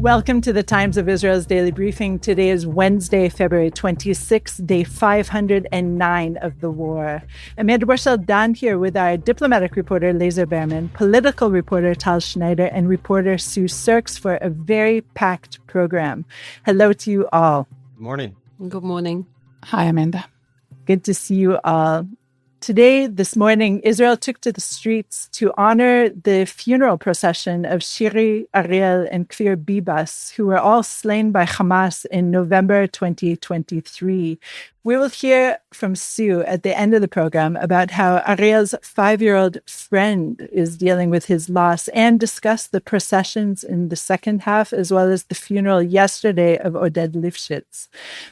Welcome to the Times of Israel's Daily Briefing. Today is Wednesday, February 26th, day 509 of the war. Amanda Borschel-Dan here with our diplomatic reporter, Berman, political reporter, Tal Schneider, and reporter Sue Sirks for a very packed program. Hello to you all. Good morning. Good morning. Hi, Amanda. Good to see you all. Today, this morning, Israel took to the streets to honor the funeral procession of Shiri, Ariel, and Kfir Bibas, who were all slain by Hamas in November 2023. We will hear from Sue at the end of the program about how Ariel's 5-year-old friend is dealing with his loss and discuss the processions in the second half, as well as the funeral yesterday of Oded Lifshitz.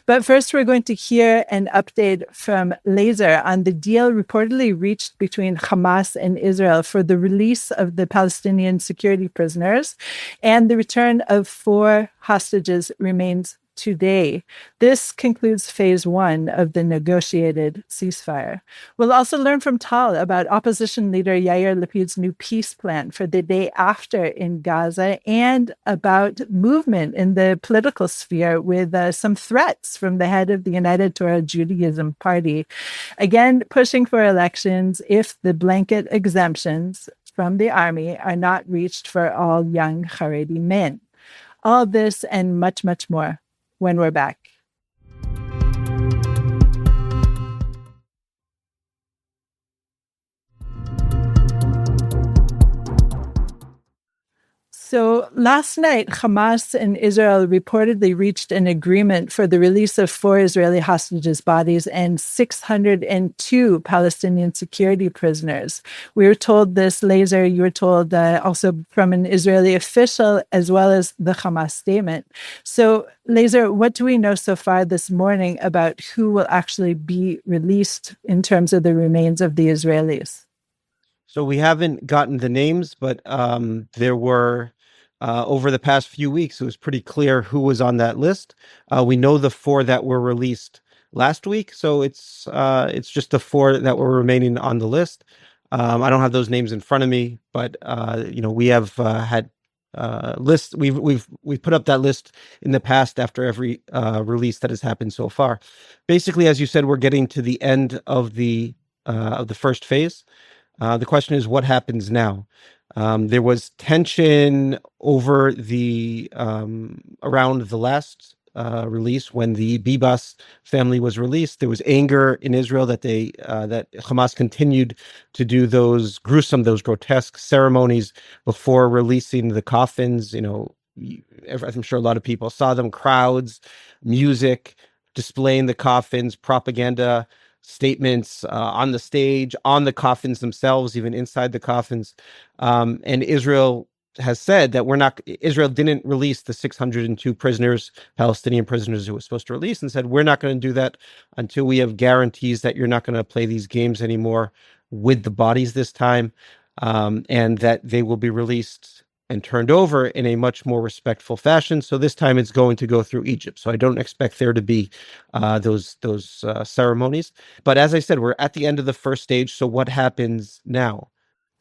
But first, we're going to hear an update from Laser on the deal reportedly reached between Hamas and Israel for the release of the Palestinian security prisoners, and the return of 4 hostages remains today. This concludes phase 1 of the negotiated ceasefire. We'll also learn from Tal about Opposition Leader Yair Lapid's new peace plan for the day after in Gaza, and about movement in the political sphere with some threats from the head of the United Torah Judaism Party. Again, pushing for elections if the blanket exemptions from the army are not reached for all young Haredi men. All this and much, much more when we're back. So last night, Hamas and Israel reportedly reached an agreement for the release of 4 Israeli hostages' bodies and 602 Palestinian security prisoners. We were told this, Laser, you were told also from an Israeli official, as well as the Hamas statement. So, Laser, what do we know so far this morning about who will actually be released in terms of the remains of the Israelis? So we haven't gotten the names, but there were, over the past few weeks, it was pretty clear who was on that list. We know the 4 that were released last week, so it's just the 4 that were remaining on the list. I don't have those names in front of me, but we have had lists. We've put up that list in the past after every release that has happened so far. Basically, as you said, we're getting to the end of the first phase. The question is, what happens now? There was tension over the around the last release when the Bibas family was released. There was anger in Israel that that Hamas continued to do those grotesque ceremonies before releasing the coffins. I'm sure a lot of people saw them, crowds, music, displaying the coffins, propaganda statements on the stage, on the coffins themselves, even inside the coffins. And Israel has said that Israel didn't release the 602 prisoners, Palestinian prisoners it was supposed to release, and said, we're not going to do that until we have guarantees that you're not going to play these games anymore with the bodies this time, and that they will be released and turned over in a much more respectful fashion. So this time it's going to go through Egypt. So I don't expect there to be those ceremonies. But as I said, we're at the end of the first stage. So what happens now?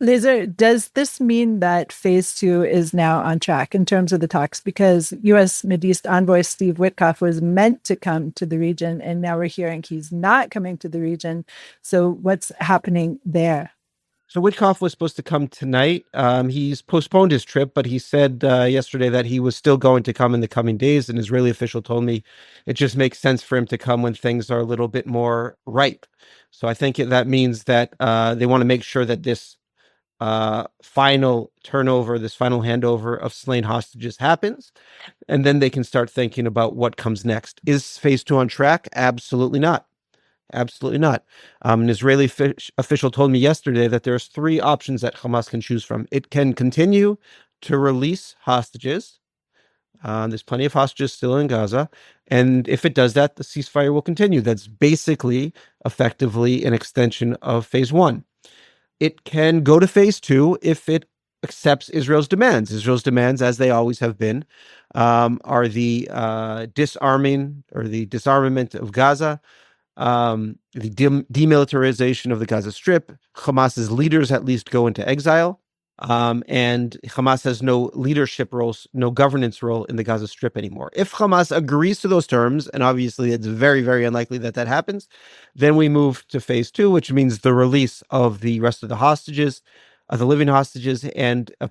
Laser, does this mean that phase 2 is now on track in terms of the talks? Because U.S. Mideast envoy Steve Witkoff was meant to come to the region, and now we're hearing he's not coming to the region. So what's happening there? So Witkoff was supposed to come tonight. He's postponed his trip, but he said yesterday that he was still going to come in the coming days. An Israeli official told me it just makes sense for him to come when things are a little bit more ripe. So I think that means that they want to make sure that this final turnover, this final handover of slain hostages happens, and then they can start thinking about what comes next. Is phase 2 on track? Absolutely not. Absolutely not. An Israeli official told me yesterday that there's 3 options that Hamas can choose from. It can continue to release hostages. There's plenty of hostages still in Gaza. And if it does that, the ceasefire will continue. That's basically, effectively, an extension of phase 1. It can go to phase 2 if it accepts Israel's demands. Israel's demands, as they always have been, are the disarming or the disarmament of Gaza, the demilitarization of the Gaza Strip, Hamas's leaders at least go into exile, And Hamas has no leadership roles, no governance role in the Gaza Strip anymore. If Hamas agrees to those terms, and obviously it's very, very unlikely that that happens, then we move to phase two, which means the release of the rest of the hostages, the living hostages, and a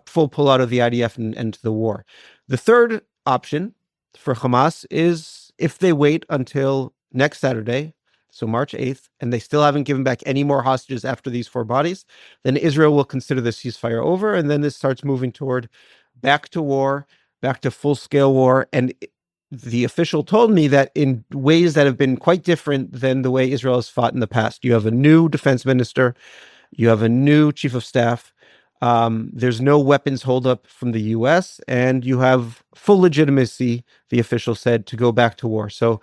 full pullout of the IDF and end to the war. The third option for Hamas is if they wait until next Saturday, so March 8th, and they still haven't given back any more hostages after these 4 bodies, then Israel will consider the ceasefire over, and then this starts moving toward back to war, back to full-scale war. And the official told me that in ways that have been quite different than the way Israel has fought in the past. You have a new defense minister, you have a new chief of staff, there's no weapons holdup from the U.S., and you have full legitimacy, the official said, to go back to war. So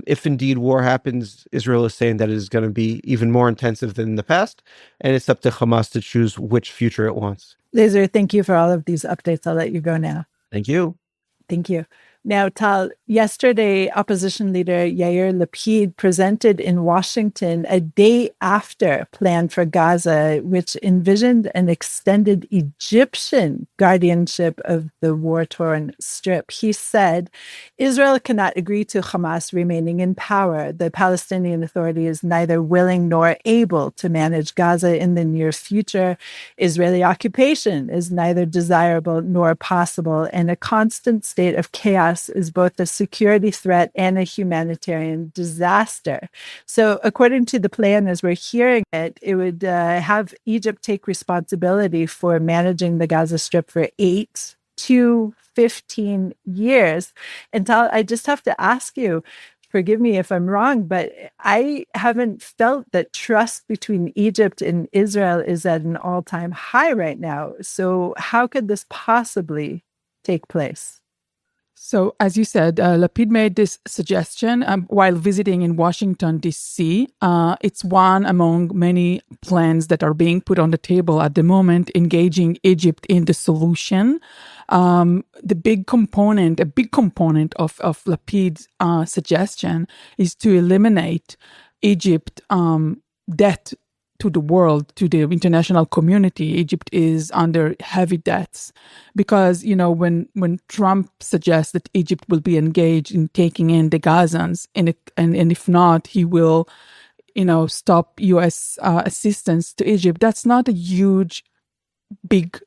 if indeed war happens, Israel is saying that it is going to be even more intensive than in the past, and it's up to Hamas to choose which future it wants. Laser, thank you for all of these updates. I'll let you go now. Thank you. Thank you. Now, Tal, yesterday, Opposition Leader Yair Lapid presented in Washington a day after plan for Gaza, which envisioned an extended Egyptian guardianship of the war-torn Strip. He said, Israel cannot agree to Hamas remaining in power. The Palestinian Authority is neither willing nor able to manage Gaza in the near future. Israeli occupation is neither desirable nor possible, and a constant state of chaos is both a security threat and a humanitarian disaster. So according to the plan, as we're hearing it, it would have Egypt take responsibility for managing the Gaza Strip for 8 to 15 years. And Tal, I just have to ask you, forgive me if I'm wrong, but I haven't felt that trust between Egypt and Israel is at an all-time high right now. So how could this possibly take place? So, as you said, Lapid made this suggestion while visiting in Washington, D.C. It's one among many plans that are being put on the table at the moment, engaging Egypt in the solution. A big component of Lapid's suggestion is to eliminate Egypt debt to the world, to the international community. Egypt is under heavy debts because, when Trump suggests that Egypt will be engaged in taking in the Gazans, and if not, he will, stop U.S. assistance to Egypt, that's not a huge, big,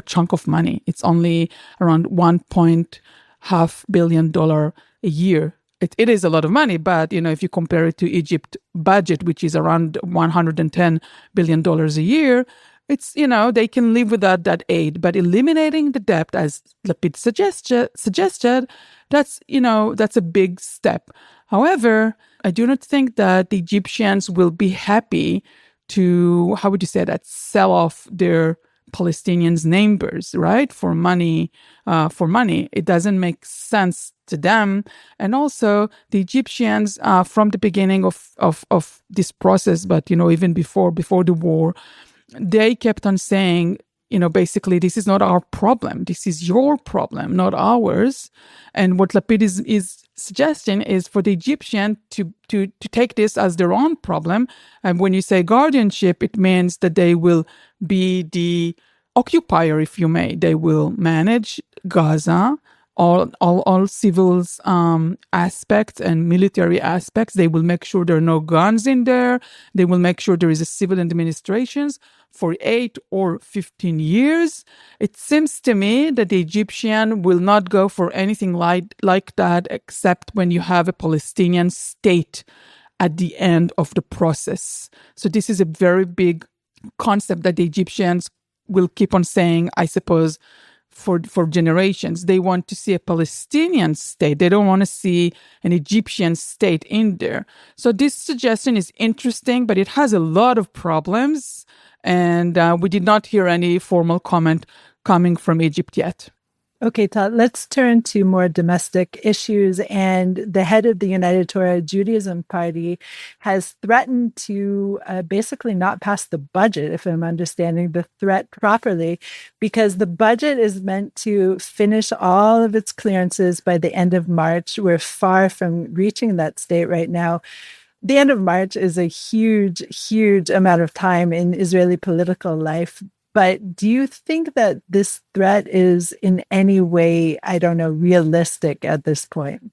chunk of money. It's only around $1.5 billion a year. It is a lot of money, but, if you compare it to Egypt budget, which is around $110 billion a year, it's, they can live without that aid. But eliminating the debt, as Lapid suggested, that's a big step. However, I do not think that the Egyptians will be happy to, how would you say that, sell off their Palestinians' neighbors, right? For money. It doesn't make sense to them. And also the Egyptians, from the beginning of this process, but, even before the war, they kept on saying, basically, this is not our problem. This is your problem, not ours. And what Lapid is suggesting is for the Egyptian to take this as their own problem. And when you say guardianship, it means that they will be the occupier, if you may. They will manage Gaza, all civils aspects and military aspects. They will make sure there are no guns in there. They will make sure there is a civil administrations for 8 or 15 years. It seems to me that the Egyptian will not go for anything like that, except when you have a Palestinian state at the end of the process. So this is a very big concept that the Egyptians will keep on saying, I suppose, for generations. They want to see a Palestinian state. They don't want to see an Egyptian state in there. So this suggestion is interesting, but it has a lot of problems. And we did not hear any formal comment coming from Egypt yet. Okay, Tal, let's turn to more domestic issues. And the head of the United Torah Judaism Party has threatened to basically not pass the budget, if I'm understanding the threat properly, because the budget is meant to finish all of its clearances by the end of March. We're far from reaching that state right now. The end of March is a huge, huge amount of time in Israeli political life. But do you think that this threat is in any way, I don't know, realistic at this point?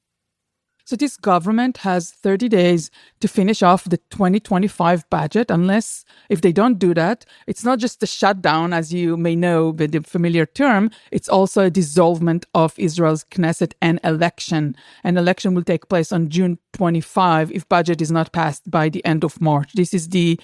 So this government has 30 days to finish off the 2025 budget, unless if they don't do that, it's not just a shutdown, as you may know with the familiar term, it's also a dissolvement of Israel's Knesset and election. An election will take place on June 25 if budget is not passed by the end of March. This is the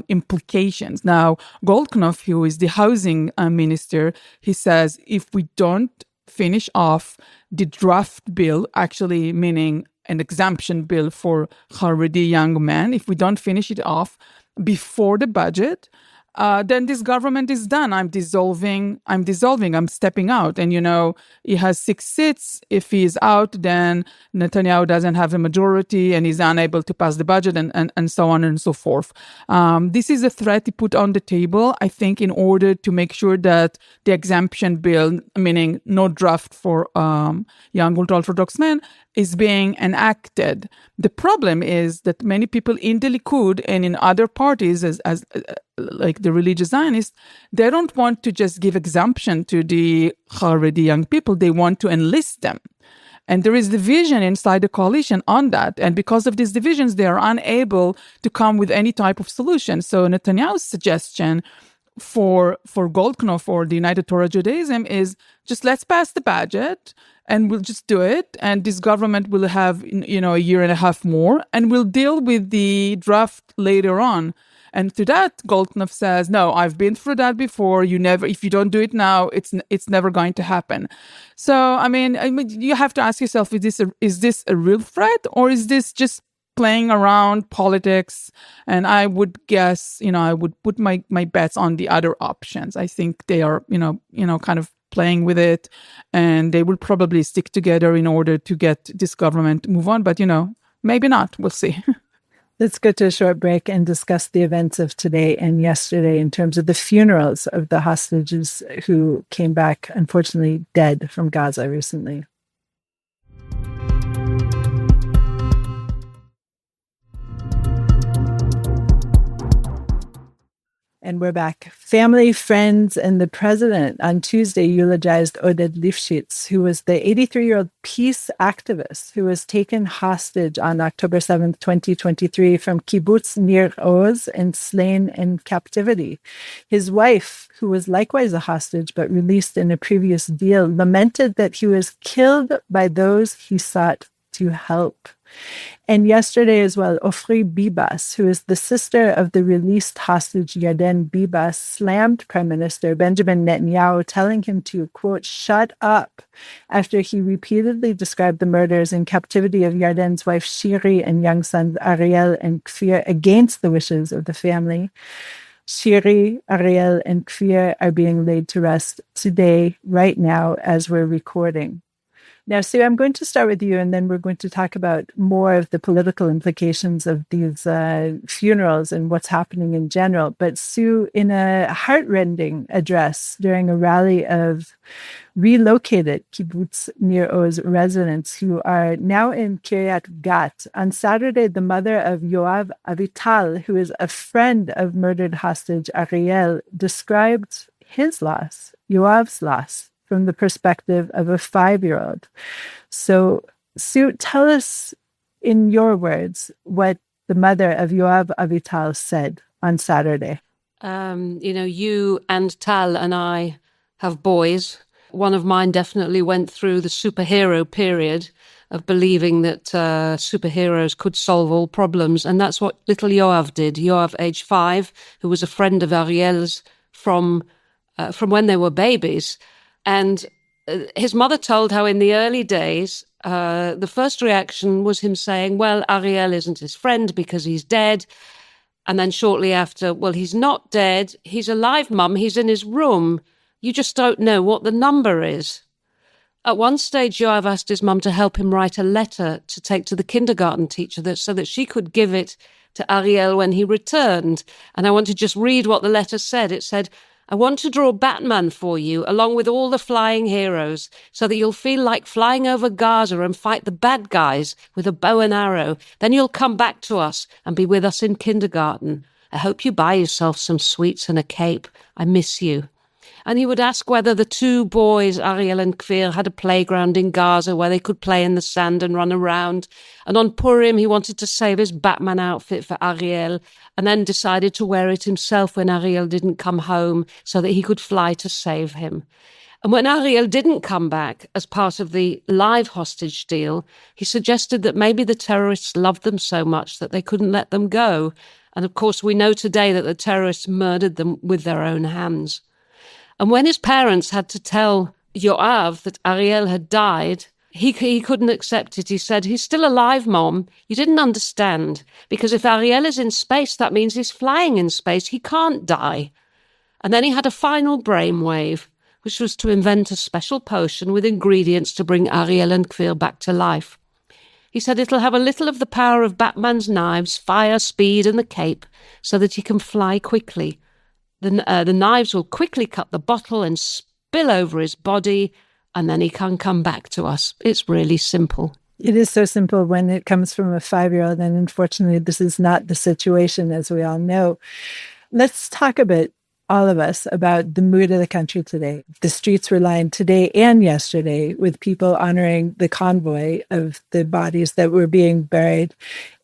implications. Now, Goldknopf, who is the housing minister, he says if we don't finish off the draft bill, actually meaning an exemption bill for Haredi young men, if we don't finish it off before the budget, then this government is done. I'm dissolving, I'm stepping out. And, he has 6 seats. If he is out, then Netanyahu doesn't have a majority and is unable to pass the budget and so on and so forth. This is a threat he put on the table, I think, in order to make sure that the exemption bill, meaning no draft for young ultra-Orthodox men, is being enacted. The problem is that many people in the Likud and in other parties, as like the religious Zionists, they don't want to just give exemption to the Haredi young people. They want to enlist them. And there is division inside the coalition on that. And because of these divisions, they are unable to come with any type of solution. So Netanyahu's suggestion for Goldknopf or the United Torah Judaism is just let's pass the budget and we'll just do it. And this government will have, a year and a half more and we'll deal with the draft later on. And to that, Goldknopf says, no, I've been through that before. If you don't do it now, it's never going to happen. So, I mean, you have to ask yourself, is this a real threat or is this just playing around politics? And I would guess, I would put my bets on the other options. I think they are, kind of playing with it, and they will probably stick together in order to get this government to move on. But, maybe not. We'll see. Let's go to a short break and discuss the events of today and yesterday in terms of the funerals of the hostages who came back, unfortunately, dead from Gaza recently. And we're back. Family, friends, and the president on Tuesday eulogized Oded Lifshitz, who was the 83-year-old peace activist who was taken hostage on October 7th, 2023 from Kibbutz Nir Oz and slain in captivity. His wife, who was likewise a hostage but released in a previous deal, lamented that he was killed by those he sought to help. And yesterday as well, Ofri Bibas, who is the sister of the released hostage Yarden Bibas, slammed Prime Minister Benjamin Netanyahu, telling him to, quote, shut up, after he repeatedly described the murders in captivity of Yarden's wife Shiri and young sons Ariel and Kfir against the wishes of the family. Shiri, Ariel, and Kfir are being laid to rest today, right now, as we're recording. Now, Sue, I'm going to start with you, and then we're going to talk about more of the political implications of these funerals and what's happening in general. But Sue, in a heartrending address during a rally of relocated Kibbutz Nir Oz residents who are now in Kiryat Gat, on Saturday, the mother of Yoav Avital, who is a friend of murdered hostage Ariel, described his loss, Yoav's loss, from the perspective of a 5-year-old. So, Sue, tell us in your words what the mother of Yoav Avital said on Saturday. You and Tal and I have boys. One of mine definitely went through the superhero period of believing that superheroes could solve all problems. And that's what little Yoav did. Yoav, age 5, who was a friend of Ariel's from when they were babies. And his mother told how in the early days, the first reaction was him saying, well, Ariel isn't his friend because he's dead. And then shortly after, well, he's not dead. He's alive, Mum. He's in his room. You just don't know what the number is. At one stage, Yoav asked his mum to help him write a letter to take to the kindergarten teacher so that she could give it to Ariel when he returned. And I want to just read what the letter said. It said, I want to draw Batman for you, along with all the flying heroes, so that you'll feel like flying over Gaza and fight the bad guys with a bow and arrow. Then you'll come back to us and be with us in kindergarten. I hope you buy yourself some sweets and a cape. I miss you. And he would ask whether the two boys, Ariel and Kfir, had a playground in Gaza where they could play in the sand and run around. And on Purim, he wanted to save his Batman outfit for Ariel and then decided to wear it himself when Ariel didn't come home so that he could fly to save him. And when Ariel didn't come back as part of the live hostage deal, he suggested that maybe the terrorists loved them so much that they couldn't let them go. And of course, we know today that the terrorists murdered them with their own hands. And when his parents had to tell Yoav that Ariel had died, he couldn't accept it. He said, he's still alive, Mom. You didn't understand. Because if Ariel is in space, that means he's flying in space. He can't die. And then he had a final brainwave, which was to invent a special potion with ingredients to bring Ariel and Kfir back to life. He said it'll have a little of the power of Batman's knives, fire, speed, and the cape, so that he can fly quickly. The knives will quickly cut the bottle and spill over his body, and then he can come back to us. It's really simple. It is so simple when it comes from a 5-year-old, and unfortunately, this is not the situation, as we all know. Let's talk a bit, all of us, about the mood of the country today. The streets were lined today and yesterday with people honoring the convoy of the bodies that were being buried.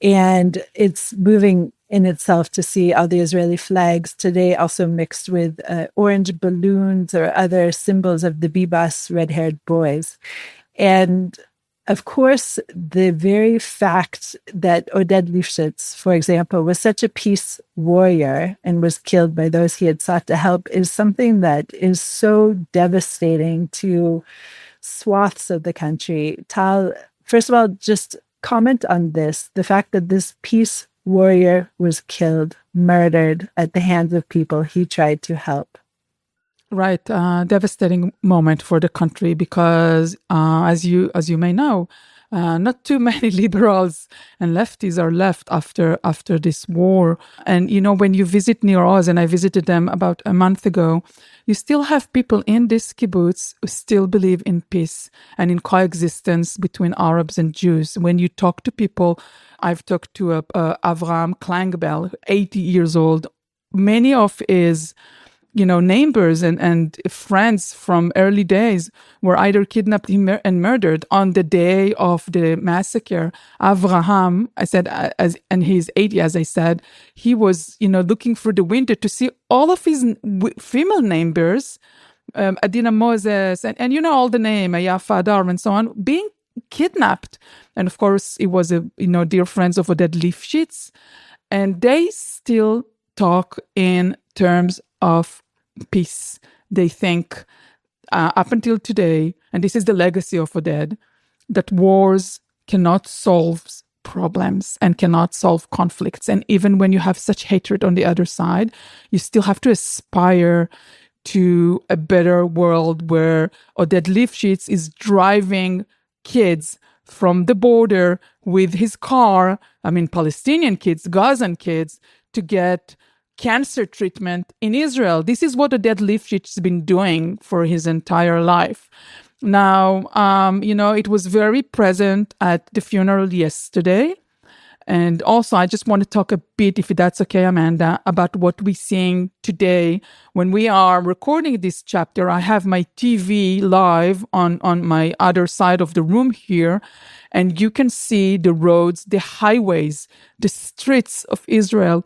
And it's moving in itself to see all the Israeli flags today also mixed with orange balloons or other symbols of the Bibas red-haired boys. And of course, the very fact that Oded Lifshitz, for example, was such a peace warrior and was killed by those he had sought to help is something that is so devastating to swaths of the country. Tal, first of all, just comment on this, the fact that this peace warrior was killed, murdered at the hands of people he tried to help. Right, devastating moment for the country because, as you may know, not too many liberals and lefties are left after this war. And you know, when you visit Nir Oz, and I visited them about a month ago, you still have people in this kibbutz who still believe in peace and in coexistence between Arabs and Jews. When you talk to people, I've talked to Avram Klangbel, 80 years old. Many of his neighbors and friends from early days were either kidnapped and murdered on the day of the massacre. Avraham, I said, and he's 80, as I said, he was, looking through the window to see all of his female neighbors, Adina Moses, and all the name, Yafa Adar, and so on, being kidnapped. And of course, it was dear friends of Oded Lifshitz, and they still talk in terms of peace. They think up until today, and this is the legacy of Oded, that wars cannot solve problems and cannot solve conflicts. And even when you have such hatred on the other side, you still have to aspire to a better world where Oded Lifshitz is driving kids from the border with his car, Palestinian kids, Gazan kids, to get cancer treatment in Israel. This is what Oded Lifshitz has been doing for his entire life. Now, it was very present at the funeral yesterday. And also, I just want to talk a bit, if that's okay, Amanda, about what we're seeing today. When we are recording this chapter, I have my TV live on my other side of the room here, and you can see the roads, the highways, the streets of Israel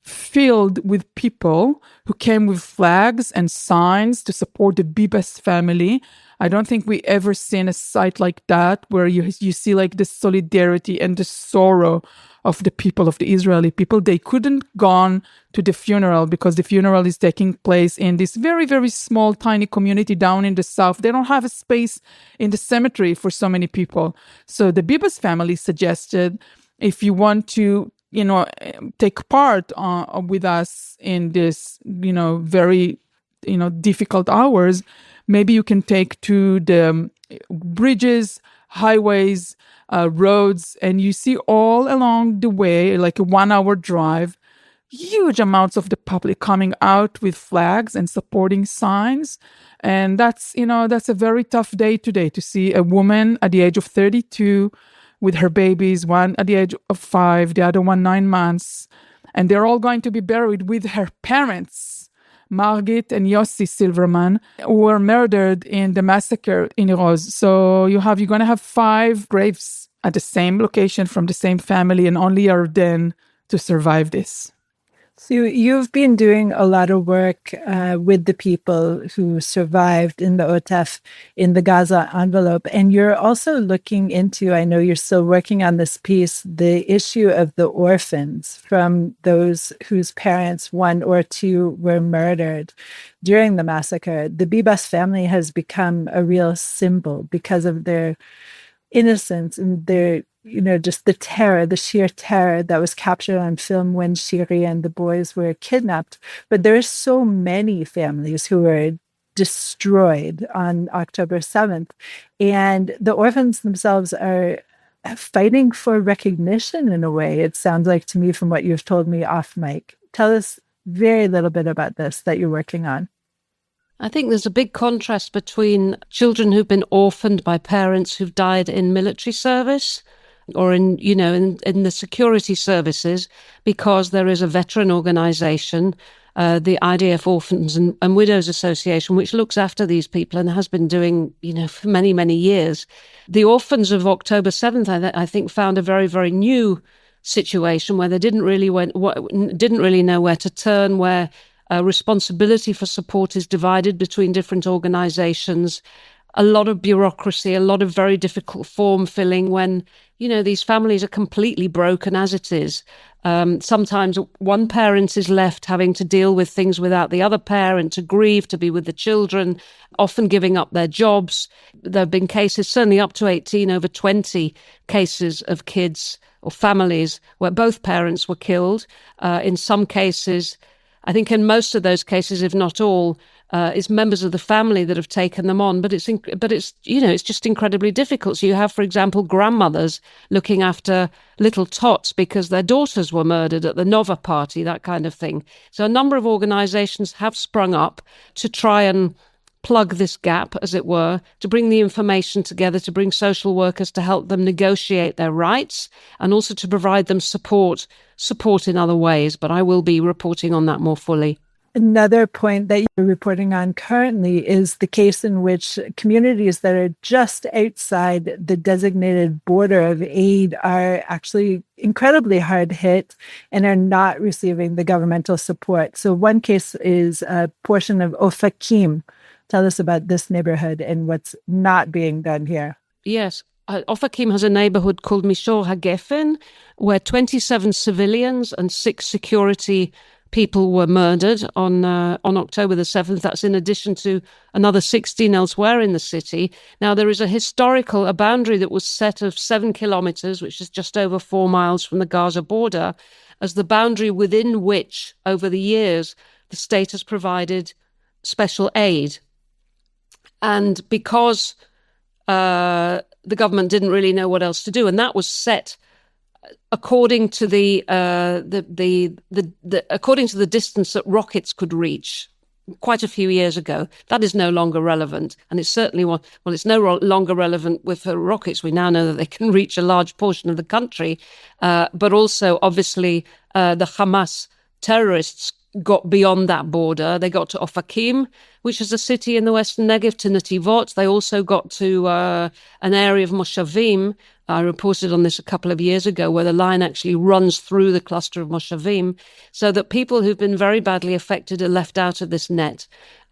filled with people who came with flags and signs to support the Bibas family. I don't think we ever seen a sight like that where you see like the solidarity and the sorrow of the people, of the Israeli people. They couldn't gone to the funeral because the funeral is taking place in this very, very small, tiny community down in the south. They don't have a space in the cemetery for so many people. So the Bibas family suggested, if you want to take part with us in this, very, difficult hours, maybe you can take to the bridges, highways, roads, and you see all along the way, like a 1-hour drive, huge amounts of the public coming out with flags and supporting signs. And that's a very tough day today to see a woman at the age of 32 with her babies, one at the age of 5, the other one 9 months, and they're all going to be buried with her parents, Margit and Yossi Silverman, who were murdered in the massacre in Roz. So you're going to have 5 graves at the same location from the same family, and only Yarden to survive this. So you've been doing a lot of work with the people who survived in the OTEF in the Gaza envelope. And you're also looking into, I know you're still working on this piece, the issue of the orphans from those whose parents, 1 or 2, were murdered during the massacre. The Bibas family has become a real symbol because of their innocence and their, just the terror, the sheer terror that was captured on film when Shiri and the boys were kidnapped. But there are so many families who were destroyed on October 7th. And the orphans themselves are fighting for recognition in a way, it sounds like to me from what you've told me off mic. Tell us very little bit about this that you're working on. I think there's a big contrast between children who've been orphaned by parents who've died in military service or in the security services, because there is a veteran organization, the IDF Orphans and Widows Association, which looks after these people and has been doing, for many, many years. The orphans of October 7th, I think, found a very, very new situation where they didn't really know where to turn, where responsibility for support is divided between different organizations, a lot of bureaucracy, a lot of very difficult form filling when, these families are completely broken as it is. Sometimes one parent is left having to deal with things without the other parent, to grieve, to be with the children, often giving up their jobs. There have been cases, certainly up to 18, over 20 cases of kids or families where both parents were killed. In some cases, I think in most of those cases, if not all, it's members of the family that have taken them on. But it's just incredibly difficult. So you have, for example, grandmothers looking after little tots because their daughters were murdered at the Nova party, that kind of thing. So a number of organizations have sprung up to try and plug this gap, as it were, to bring the information together, to bring social workers to help them negotiate their rights, and also to provide them support in other ways. But I will be reporting on that more fully. Another point that you're reporting on currently is the case in which communities that are just outside the designated border of aid are actually incredibly hard hit and are not receiving the governmental support. So one case is a portion of Ofakim. Tell us about this neighborhood and what's not being done here. Yes. Ofakim has a neighborhood called Mishor HaGefen, where 27 civilians and 6 security people were murdered on October the 7th. That's in addition to another 16 elsewhere in the city. Now, there is a boundary that was set of 7 kilometers, which is just over 4 miles from the Gaza border, as the boundary within which, over the years, the state has provided special aid. And because the government didn't really know what else to do, and that was set according to the distance that rockets could reach quite a few years ago. That is no longer relevant, and it's certainly it's no longer relevant with the rockets. We now know that they can reach a large portion of the country, but also obviously the Hamas terrorists got beyond that border. They got to Ofakim, which is a city in the western Negev, to Netivot. They also got to an area of Moshavim. I reported on this a couple of years ago, where the line actually runs through the cluster of Moshavim, so that people who've been very badly affected are left out of this net.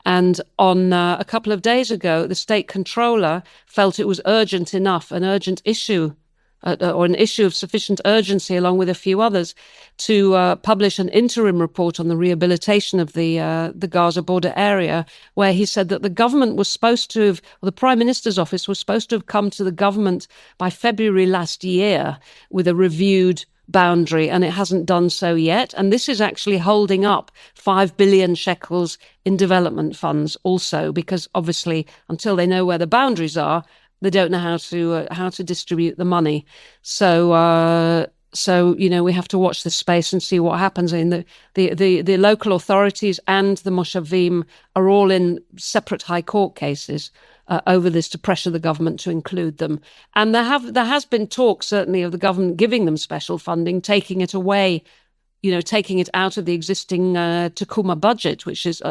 And on a couple of days ago, the state controller felt it was urgent enough, an urgent issue, or an issue of sufficient urgency, along with a few others, to publish an interim report on the rehabilitation of the Gaza border area, where he said that the government was supposed to have, or the Prime Minister's office was supposed to have come to the government by February last year with a reviewed boundary, and it hasn't done so yet. And this is actually holding up 5 billion shekels in development funds also, because obviously until they know where the boundaries are, they don't know how to distribute the money. So we have to watch this space and see what happens. In the local authorities and the Moshavim are all in separate high court cases over this, to pressure the government to include them. And there has been talk, certainly, of the government giving them special funding, taking it away taking it out of the existing Takuma budget, which is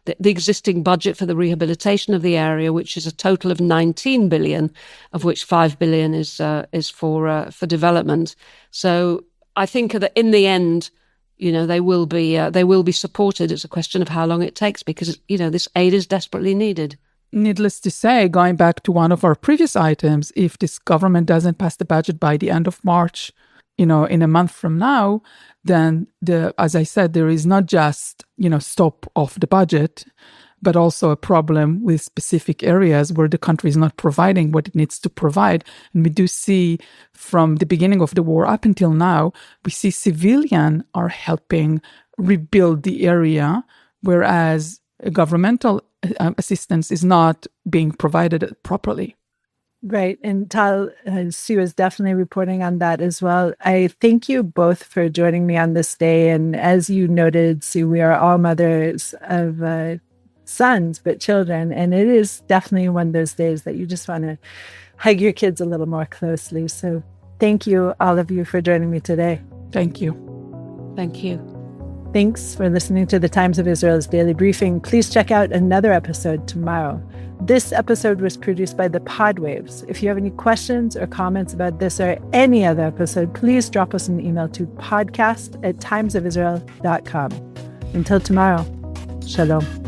the existing budget for the rehabilitation of the area, which is a total of 19 billion, of which 5 billion is for development. So I think that in the end, they will be supported. It's a question of how long it takes, because this aid is desperately needed. Needless to say, going back to one of our previous items, if this government doesn't pass the budget by the end of March, in a month from now, then as I said, there is not just, stop of the budget, but also a problem with specific areas where the country is not providing what it needs to provide. And we do see from the beginning of the war up until now, we see civilians are helping rebuild the area, whereas governmental assistance is not being provided properly. Right. And Tal, Sue is definitely reporting on that as well. I thank you both for joining me on this day. And as you noted, Sue, we are all mothers of sons, but children. And it is definitely one of those days that you just want to hug your kids a little more closely. So thank you, all of you, for joining me today. Thank you. Thank you. Thanks for listening to the Times of Israel's Daily Briefing. Please check out another episode tomorrow. This episode was produced by the Podwaves. If you have any questions or comments about this or any other episode, please drop us an email to podcast@timesofisrael.com. Until tomorrow, shalom.